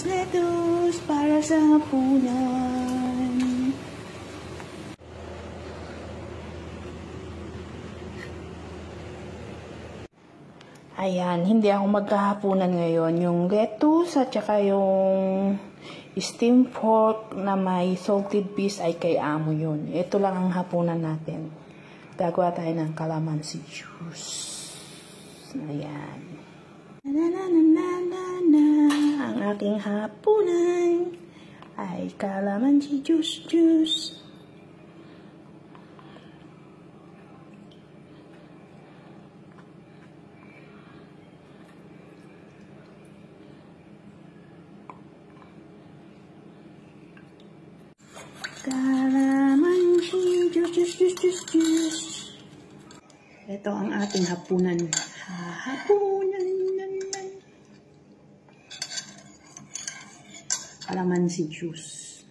lettuce para sa hapunan. Ayan, hindi ako magkahapunan ngayon. Yung lettuce at saka yung steamed pork na may salted fish ay kay amo yun. Ito lang ang hapunan natin. Gagawa tayo ng calamansi juice. Ayan. Ang aking hapunan ay calamansi juice. Calamansi juice. Ito ang ating hapunan. Calamansi juice.